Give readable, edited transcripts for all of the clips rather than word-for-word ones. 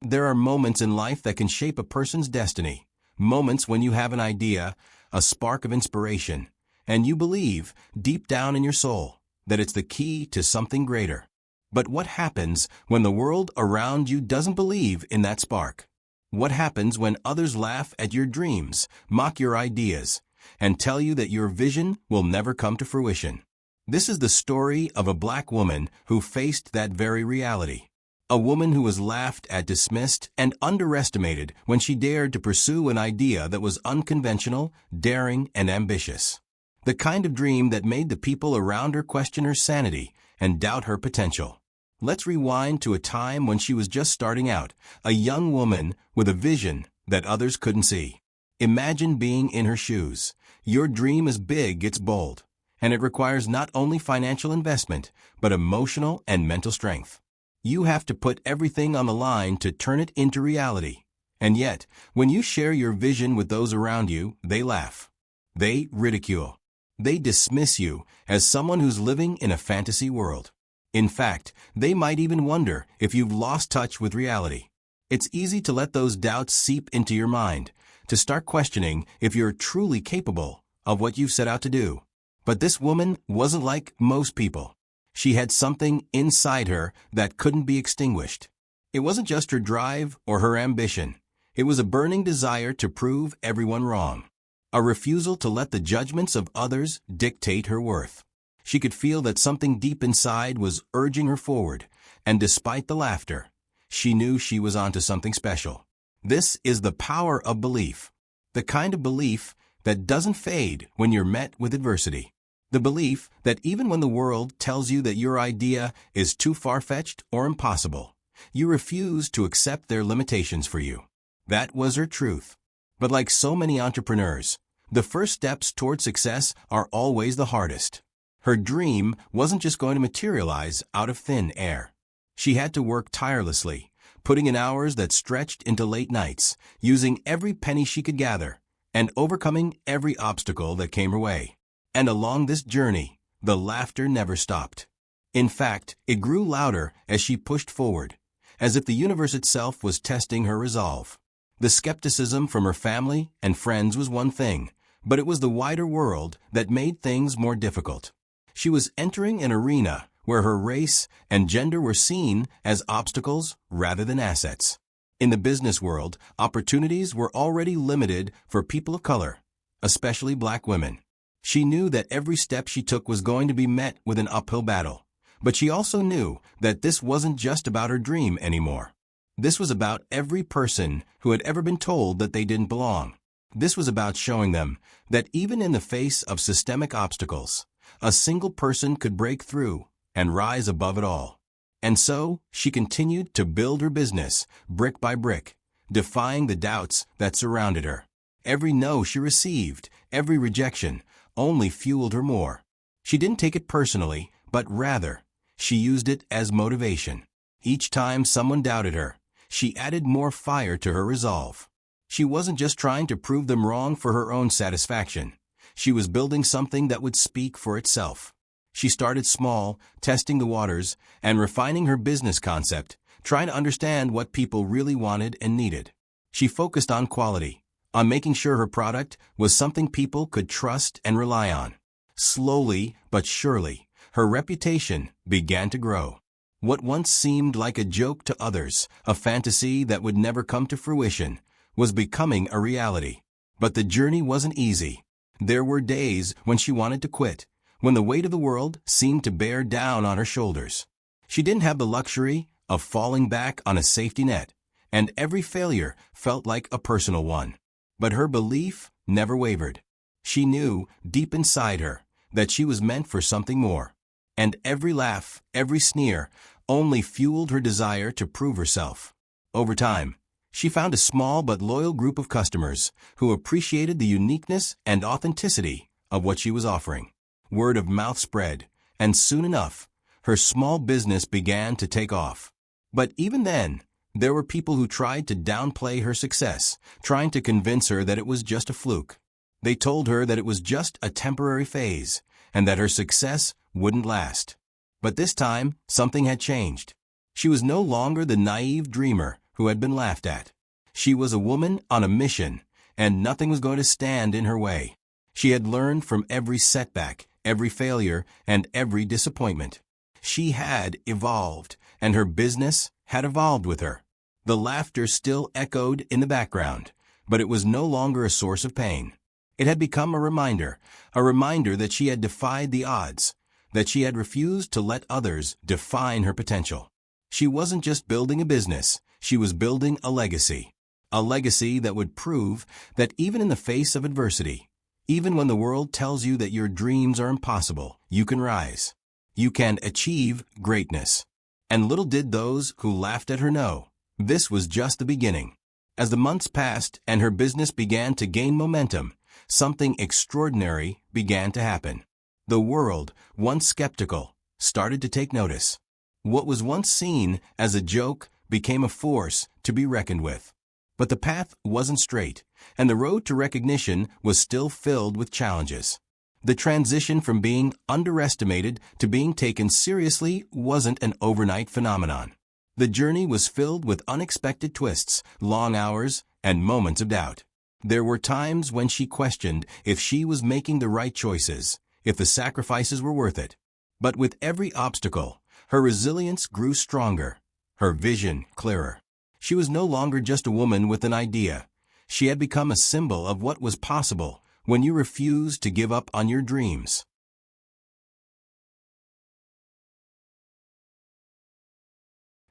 There are moments in life that can shape a person's destiny. Moments when you have an idea, a spark of inspiration, and you believe, deep down in your soul, that it's the key to something greater. But what happens when the world around you doesn't believe in that spark? What happens when others laugh at your dreams, mock your ideas, and tell you that your vision will never come to fruition? This is the story of a Black woman who faced that very reality. A woman who was laughed at, dismissed, and underestimated when she dared to pursue an idea that was unconventional, daring, and ambitious. The kind of dream that made the people around her question her sanity and doubt her potential. Let's rewind to a time when she was just starting out, a young woman with a vision that others couldn't see. Imagine being in her shoes. Your dream is big, it's bold, and it requires not only financial investment, but emotional and mental strength. You have to put everything on the line to turn it into reality. And yet, when you share your vision with those around you, they laugh. They ridicule. They dismiss you as someone who's living in a fantasy world. In fact, they might even wonder if you've lost touch with reality. It's easy to let those doubts seep into your mind, to start questioning if you're truly capable of what you've set out to do. But this woman wasn't like most people. She had something inside her that couldn't be extinguished. It wasn't just her drive or her ambition. It was a burning desire to prove everyone wrong. A refusal to let the judgments of others dictate her worth. She could feel that something deep inside was urging her forward, and despite the laughter, she knew she was onto something special. This is the power of belief. The kind of belief that doesn't fade when you're met with adversity. The belief that even when the world tells you that your idea is too far-fetched or impossible, you refuse to accept their limitations for you. That was her truth. But like so many entrepreneurs, the first steps toward success are always the hardest. Her dream wasn't just going to materialize out of thin air. She had to work tirelessly, putting in hours that stretched into late nights, using every penny she could gather, and overcoming every obstacle that came her way. And along this journey, the laughter never stopped. In fact, it grew louder as she pushed forward, as if the universe itself was testing her resolve. The skepticism from her family and friends was one thing, but it was the wider world that made things more difficult. She was entering an arena where her race and gender were seen as obstacles rather than assets. In the business world, opportunities were already limited for people of color, especially Black women. She knew that every step she took was going to be met with an uphill battle, but she also knew that this wasn't just about her dream anymore. This was about every person who had ever been told that they didn't belong. This was about showing them that even in the face of systemic obstacles, a single person could break through and rise above it all. And so, she continued to build her business, brick by brick, defying the doubts that surrounded her. Every no she received, every rejection, only fueled her more. She didn't take it personally, but rather, she used it as motivation. Each time someone doubted her, she added more fire to her resolve. She wasn't just trying to prove them wrong for her own satisfaction. She was building something that would speak for itself. She started small, testing the waters, and refining her business concept, trying to understand what people really wanted and needed. She focused on quality, on making sure her product was something people could trust and rely on. Slowly but surely, her reputation began to grow. What once seemed like a joke to others, a fantasy that would never come to fruition, was becoming a reality. But the journey wasn't easy. There were days when she wanted to quit, when the weight of the world seemed to bear down on her shoulders. She didn't have the luxury of falling back on a safety net, and every failure felt like a personal one. But her belief never wavered. She knew, deep inside her, that she was meant for something more. And every laugh, every sneer, only fueled her desire to prove herself. Over time, she found a small but loyal group of customers who appreciated the uniqueness and authenticity of what she was offering. Word of mouth spread, and soon enough, her small business began to take off. But even then, there were people who tried to downplay her success, trying to convince her that it was just a fluke. They told her that it was just a temporary phase, and that her success wouldn't last. But this time, something had changed. She was no longer the naive dreamer who had been laughed at. She was a woman on a mission, and nothing was going to stand in her way. She had learned from every setback, every failure, and every disappointment. She had evolved, and her business had evolved with her. The laughter still echoed in the background, but it was no longer a source of pain. It had become a reminder that she had defied the odds, that she had refused to let others define her potential. She wasn't just building a business, she was building a legacy that would prove that even in the face of adversity, even when the world tells you that your dreams are impossible, you can rise. You can achieve greatness. And little did those who laughed at her know, this was just the beginning. As the months passed and her business began to gain momentum, something extraordinary began to happen. The world, once skeptical, started to take notice. What was once seen as a joke became a force to be reckoned with. But the path wasn't straight, and the road to recognition was still filled with challenges. The transition from being underestimated to being taken seriously wasn't an overnight phenomenon. The journey was filled with unexpected twists, long hours, and moments of doubt. There were times when she questioned if she was making the right choices, if the sacrifices were worth it. But with every obstacle, her resilience grew stronger, her vision clearer. She was no longer just a woman with an idea. She had become a symbol of what was possible when you refused to give up on your dreams.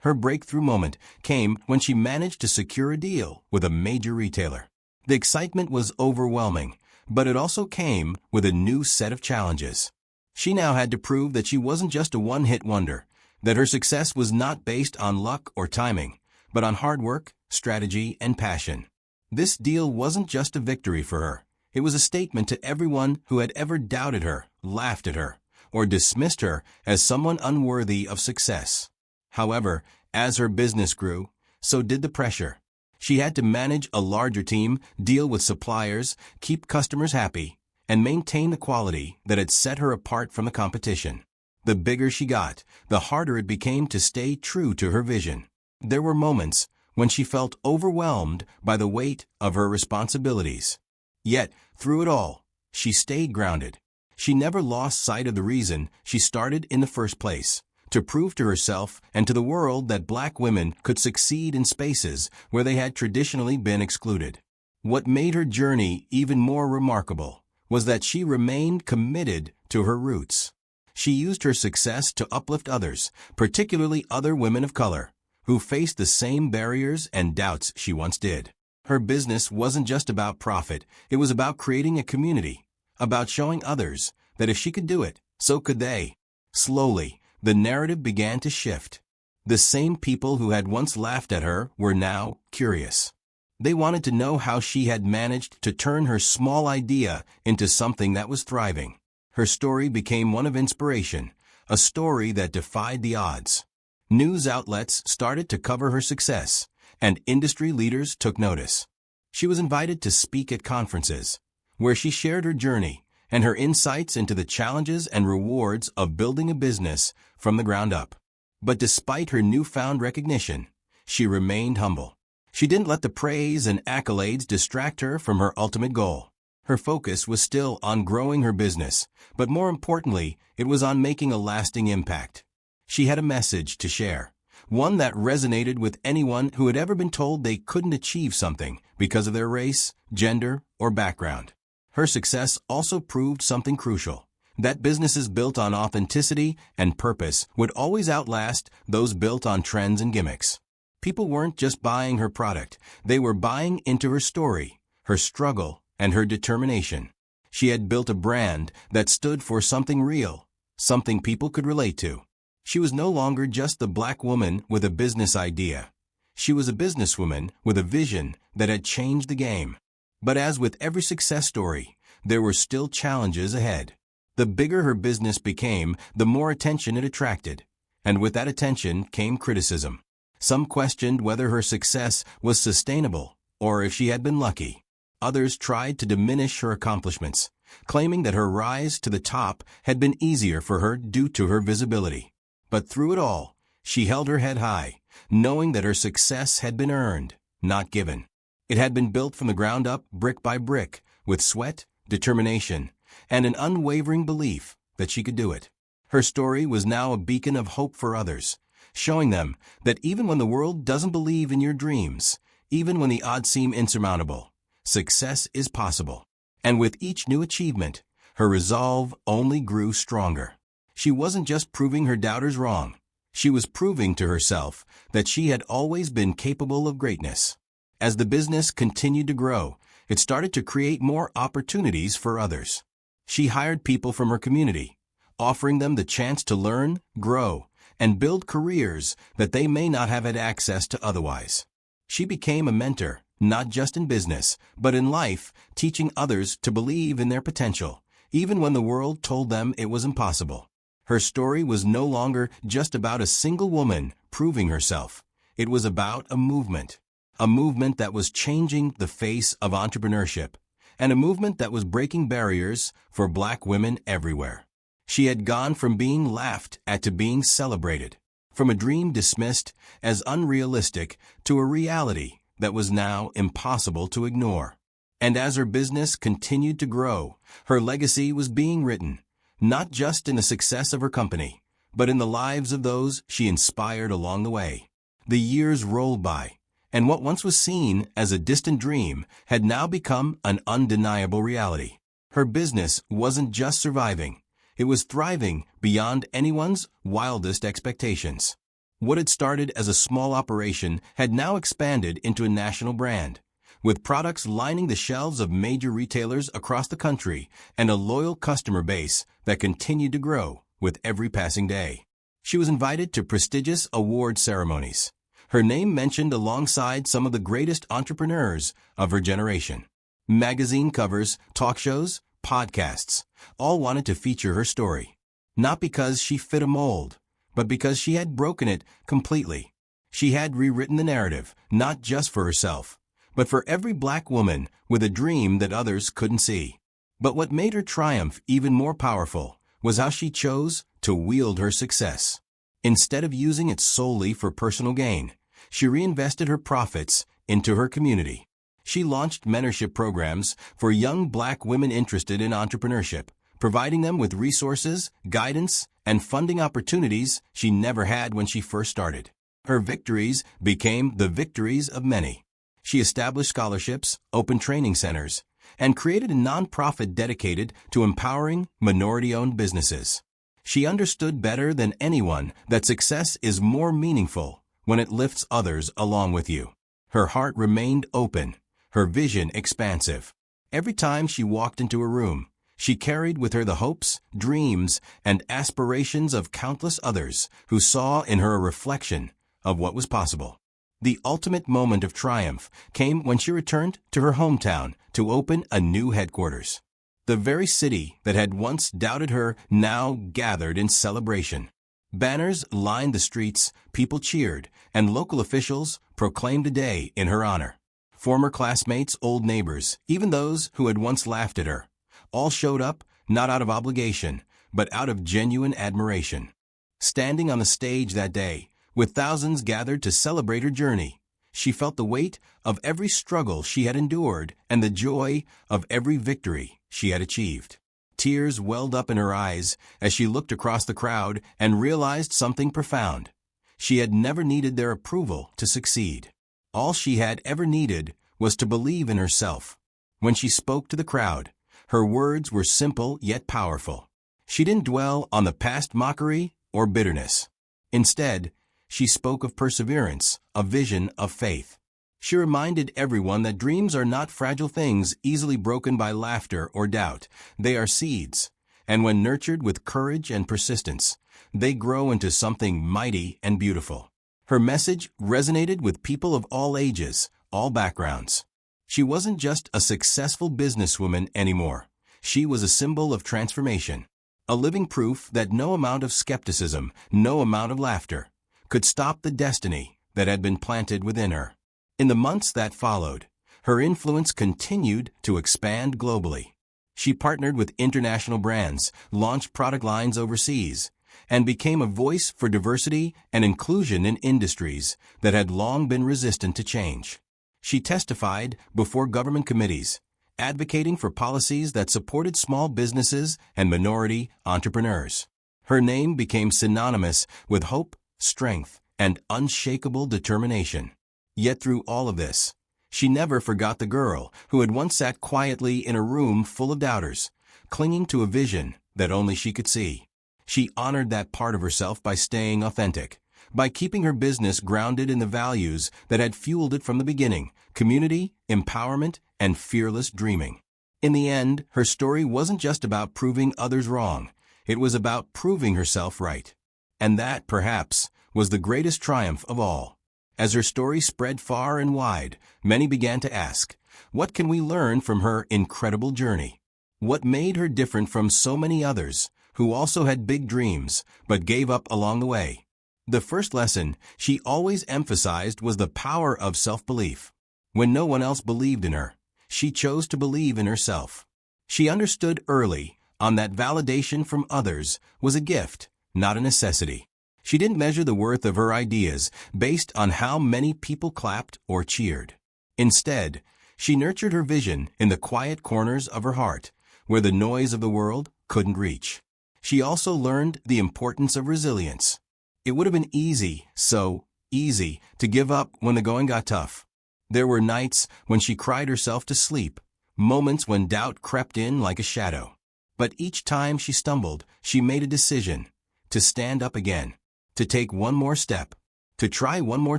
Her breakthrough moment came when she managed to secure a deal with a major retailer. The excitement was overwhelming, but it also came with a new set of challenges. She now had to prove that she wasn't just a one-hit wonder, that her success was not based on luck or timing, but on hard work, strategy, and passion. This deal wasn't just a victory for her. It was a statement to everyone who had ever doubted her, laughed at her, or dismissed her as someone unworthy of success. However, as her business grew, so did the pressure. She had to manage a larger team, deal with suppliers, keep customers happy, and maintain the quality that had set her apart from the competition. The bigger she got, the harder it became to stay true to her vision. There were moments when she felt overwhelmed by the weight of her responsibilities. Yet, through it all, she stayed grounded. She never lost sight of the reason she started in the first place, to prove to herself and to the world that Black women could succeed in spaces where they had traditionally been excluded. What made her journey even more remarkable was that she remained committed to her roots. She used her success to uplift others, particularly other women of color, who faced the same barriers and doubts she once did. Her business wasn't just about profit, it was about creating a community, about showing others that if she could do it, so could they. Slowly, the narrative began to shift. The same people who had once laughed at her were now curious. They wanted to know how she had managed to turn her small idea into something that was thriving. Her story became one of inspiration, a story that defied the odds. News outlets started to cover her success, and industry leaders took notice. She was invited to speak at conferences, where she shared her journey and her insights into the challenges and rewards of building a business from the ground up. But despite her newfound recognition, she remained humble. She didn't let the praise and accolades distract her from her ultimate goal. Her focus was still on growing her business, but more importantly, it was on making a lasting impact. She had a message to share, one that resonated with anyone who had ever been told they couldn't achieve something because of their race, gender, or background. Her success also proved something crucial, that businesses built on authenticity and purpose would always outlast those built on trends and gimmicks. People weren't just buying her product, they were buying into her story, her struggle, and her determination. She had built a brand that stood for something real, something people could relate to. She was no longer just the Black woman with a business idea. She was a businesswoman with a vision that had changed the game. But as with every success story, there were still challenges ahead. The bigger her business became, the more attention it attracted. And with that attention came criticism. Some questioned whether her success was sustainable or if she had been lucky. Others tried to diminish her accomplishments, claiming that her rise to the top had been easier for her due to her visibility. But through it all, she held her head high, knowing that her success had been earned, not given. It had been built from the ground up, brick by brick, with sweat, determination, and an unwavering belief that she could do it. Her story was now a beacon of hope for others, showing them that even when the world doesn't believe in your dreams, even when the odds seem insurmountable, success is possible. And with each new achievement, her resolve only grew stronger. She wasn't just proving her doubters wrong. She was proving to herself that she had always been capable of greatness. As the business continued to grow, it started to create more opportunities for others. She hired people from her community, offering them the chance to learn, grow, and build careers that they may not have had access to otherwise. She became a mentor, not just in business, but in life, teaching others to believe in their potential, even when the world told them it was impossible. Her story was no longer just about a single woman proving herself. It was about a movement that was changing the face of entrepreneurship, and a movement that was breaking barriers for Black women everywhere. She had gone from being laughed at to being celebrated, from a dream dismissed as unrealistic to a reality that was now impossible to ignore. And as her business continued to grow, her legacy was being written, not just in the success of her company, but in the lives of those she inspired along the way. The years rolled by, and what once was seen as a distant dream had now become an undeniable reality. Her business wasn't just surviving, it was thriving beyond anyone's wildest expectations. What had started as a small operation had now expanded into a national brand, with products lining the shelves of major retailers across the country and a loyal customer base that continued to grow with every passing day. She was invited to prestigious award ceremonies, her name mentioned alongside some of the greatest entrepreneurs of her generation. Magazine covers, talk shows, podcasts, all wanted to feature her story. Not because she fit a mold, but because she had broken it completely. She had rewritten the narrative, not just for herself, but for every Black woman with a dream that others couldn't see. But what made her triumph even more powerful was how she chose to wield her success. Instead of using it solely for personal gain, she reinvested her profits into her community. She launched mentorship programs for young Black women interested in entrepreneurship, providing them with resources, guidance, and funding opportunities she never had when she first started. Her victories became the victories of many. She established scholarships, opened training centers, and created a nonprofit dedicated to empowering minority-owned businesses. She understood better than anyone that success is more meaningful when it lifts others along with you. Her heart remained open, her vision expansive. Every time she walked into a room, she carried with her the hopes, dreams, and aspirations of countless others who saw in her a reflection of what was possible. The ultimate moment of triumph came when she returned to her hometown to open a new headquarters. The very city that had once doubted her now gathered in celebration. Banners lined the streets, people cheered, and local officials proclaimed a day in her honor. Former classmates, old neighbors, even those who had once laughed at her, all showed up not out of obligation, but out of genuine admiration. Standing on the stage that day, with thousands gathered to celebrate her journey, she felt the weight of every struggle she had endured and the joy of every victory she had achieved. Tears welled up in her eyes as she looked across the crowd and realized something profound. She had never needed their approval to succeed. All she had ever needed was to believe in herself. When she spoke to the crowd, her words were simple yet powerful. She didn't dwell on the past mockery or bitterness. Instead, she spoke of perseverance, a vision of faith. She reminded everyone that dreams are not fragile things easily broken by laughter or doubt. They are seeds, and when nurtured with courage and persistence, they grow into something mighty and beautiful. Her message resonated with people of all ages, all backgrounds. She wasn't just a successful businesswoman anymore. She was a symbol of transformation, a living proof that no amount of skepticism, no amount of laughter, could stop the destiny that had been planted within her. In the months that followed, her influence continued to expand globally. She partnered with international brands, launched product lines overseas, and became a voice for diversity and inclusion in industries that had long been resistant to change. She testified before government committees, advocating for policies that supported small businesses and minority entrepreneurs. Her name became synonymous with hope, strength, and unshakable determination. Yet through all of this, she never forgot the girl who had once sat quietly in a room full of doubters, clinging to a vision that only she could see. She honored that part of herself by staying authentic, by keeping her business grounded in the values that had fueled it from the beginning: community, empowerment, and fearless dreaming. In the end, her story wasn't just about proving others wrong. It was about proving herself right. And that, perhaps, was the greatest triumph of all. As her story spread far and wide, many began to ask, what can we learn from her incredible journey? What made her different from so many others who also had big dreams but gave up along the way? The first lesson she always emphasized was the power of self-belief. When no one else believed in her, she chose to believe in herself. She understood early on that validation from others was a gift, not a necessity. She didn't measure the worth of her ideas based on how many people clapped or cheered. Instead, she nurtured her vision in the quiet corners of her heart, where the noise of the world couldn't reach. She also learned the importance of resilience. It would have been easy, so easy, to give up when the going got tough. There were nights when she cried herself to sleep, moments when doubt crept in like a shadow. But each time she stumbled, she made a decision to stand up again, to take one more step, to try one more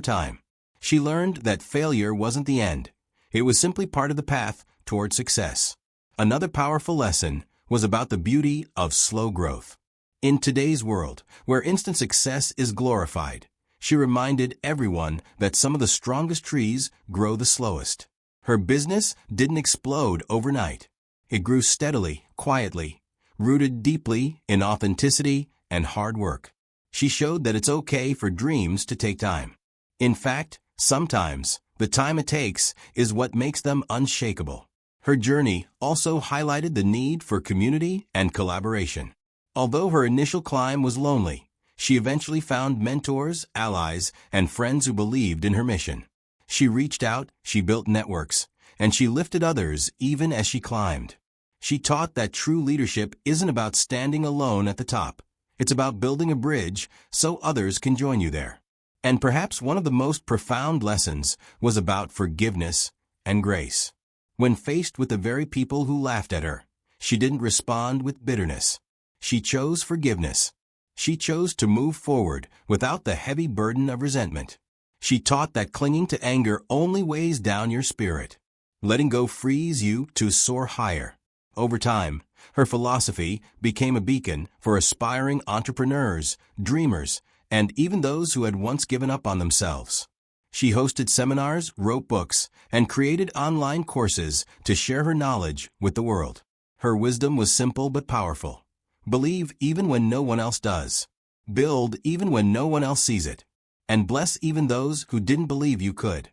time. She learned that failure wasn't the end. It was simply part of the path toward success. Another powerful lesson was about the beauty of slow growth. In today's world, where instant success is glorified, she reminded everyone that some of the strongest trees grow the slowest. Her business didn't explode overnight. It grew steadily, quietly, rooted deeply in authenticity and hard work. She showed that it's okay for dreams to take time. In fact, sometimes the time it takes is what makes them unshakable. Her journey also highlighted the need for community and collaboration. Although her initial climb was lonely, she eventually found mentors, allies, and friends who believed in her mission. She reached out, she built networks, and she lifted others even as she climbed. She taught that true leadership isn't about standing alone at the top. It's about building a bridge so others can join you there. And perhaps one of the most profound lessons was about forgiveness and grace. When faced with the very people who laughed at her, she didn't respond with bitterness. She chose forgiveness. She chose to move forward without the heavy burden of resentment. She taught that clinging to anger only weighs down your spirit. Letting go frees you to soar higher. Over time, her philosophy became a beacon for aspiring entrepreneurs, dreamers, and even those who had once given up on themselves. She hosted seminars, wrote books, and created online courses to share her knowledge with the world. Her wisdom was simple but powerful. Believe even when no one else does. Build even when no one else sees it. And bless even those who didn't believe you could.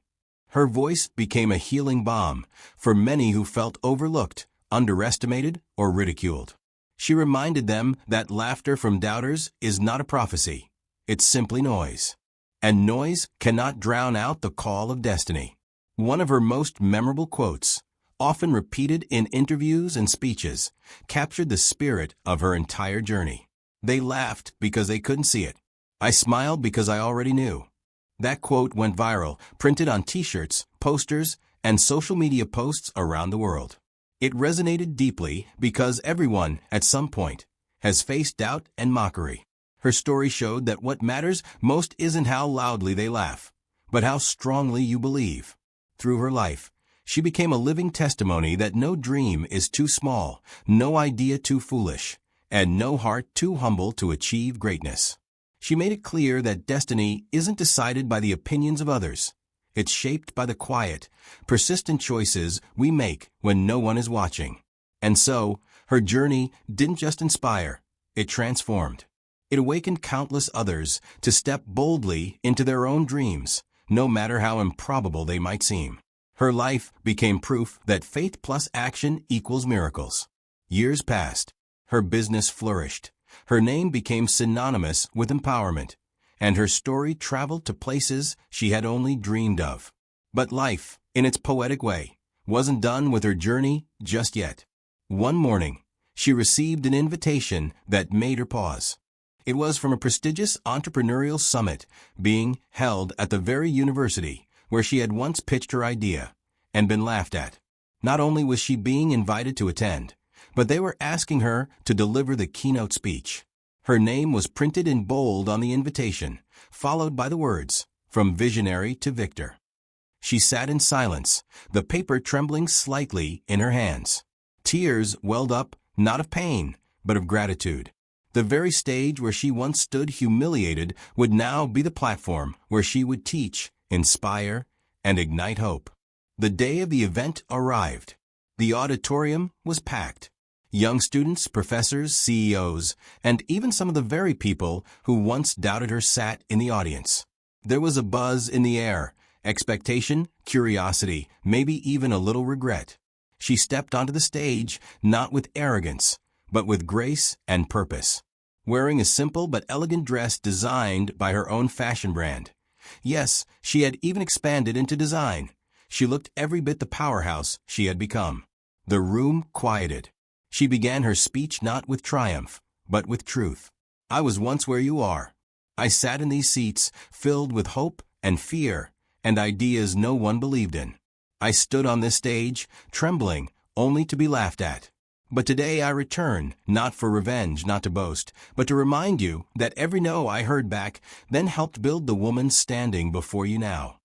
Her voice became a healing balm for many who felt overlooked, underestimated, or ridiculed. She reminded them that laughter from doubters is not a prophecy. It's simply noise. And noise cannot drown out the call of destiny. One of her most memorable quotes, often repeated in interviews and speeches, captured the spirit of her entire journey. They laughed because they couldn't see it. I smiled because I already knew. That quote went viral, printed on t-shirts, posters, and social media posts around the world. It resonated deeply because everyone, at some point, has faced doubt and mockery. Her story showed that what matters most isn't how loudly they laugh, but how strongly you believe. Through her life, she became a living testimony that no dream is too small, no idea too foolish, and no heart too humble to achieve greatness. She made it clear that destiny isn't decided by the opinions of others. It's shaped by the quiet, persistent choices we make when no one is watching. And so, her journey didn't just inspire, it transformed. It awakened countless others to step boldly into their own dreams, no matter how improbable they might seem. Her life became proof that faith plus action equals miracles. Years passed. Her business flourished, Her name became synonymous with empowerment, and her story traveled to places she had only dreamed of. But life, in its poetic way, wasn't done with her journey just yet. One morning, she received an invitation that made her pause. It was from a prestigious entrepreneurial summit being held at the very university where she had once pitched her idea and been laughed at. Not only was she being invited to attend, but they were asking her to deliver the keynote speech. Her name was printed in bold on the invitation, followed by the words, "From visionary to victor." She sat in silence, the paper trembling slightly in her hands. Tears welled up, not of pain, but of gratitude. The very stage where she once stood humiliated would now be the platform where she would teach, inspire, and ignite hope. The day of the event arrived. The auditorium was packed. Young students, professors, CEOs, and even some of the very people who once doubted her sat in the audience. There was a buzz in the air, expectation, curiosity, maybe even a little regret. She stepped onto the stage, not with arrogance, but with grace and purpose. Wearing a simple but elegant dress designed by her own fashion brand. Yes, she had even expanded into design. She looked every bit the powerhouse she had become. The room quieted. She began her speech not with triumph, but with truth. "I was once where you are. I sat in these seats, filled with hope and fear, and ideas no one believed in. I stood on this stage, trembling, only to be laughed at. But today I return, not for revenge, not to boast, but to remind you that every no I heard back then helped build the woman standing before you now."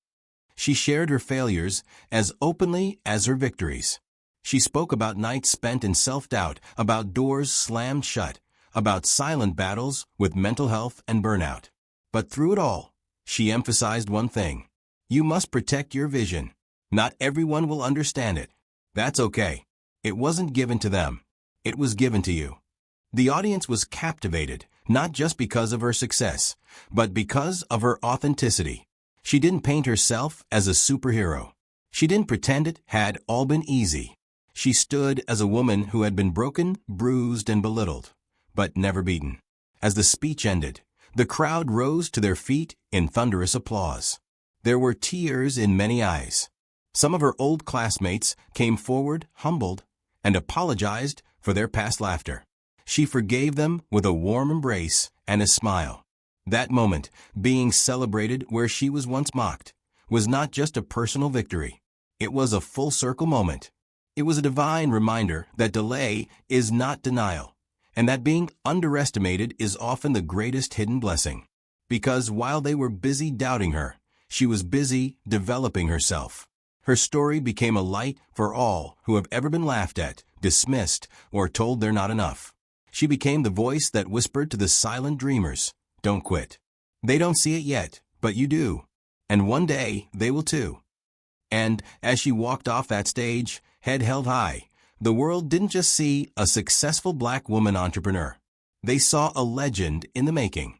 She shared her failures as openly as her victories. She spoke about nights spent in self-doubt, about doors slammed shut, about silent battles with mental health and burnout. But through it all, she emphasized one thing. You must protect your vision. Not everyone will understand it. That's okay. It wasn't given to them. It was given to you. The audience was captivated, not just because of her success, but because of her authenticity. She didn't paint herself as a superhero. She didn't pretend it had all been easy. She stood as a woman who had been broken, bruised, and belittled, but never beaten. As the speech ended, the crowd rose to their feet in thunderous applause. There were tears in many eyes. Some of her old classmates came forward, humbled, and apologized for their past laughter. She forgave them with a warm embrace and a smile. That moment, being celebrated where she was once mocked, was not just a personal victory. It was a full-circle moment. It was a divine reminder that delay is not denial, and that being underestimated is often the greatest hidden blessing. Because while they were busy doubting her, she was busy developing herself. Her story became a light for all who have ever been laughed at, dismissed, or told they're not enough. She became the voice that whispered to the silent dreamers, "Don't quit." They don't see it yet, but you do. And one day, they will too. And as she walked off that stage, head held high, the world didn't just see a successful black woman entrepreneur. They saw a legend in the making.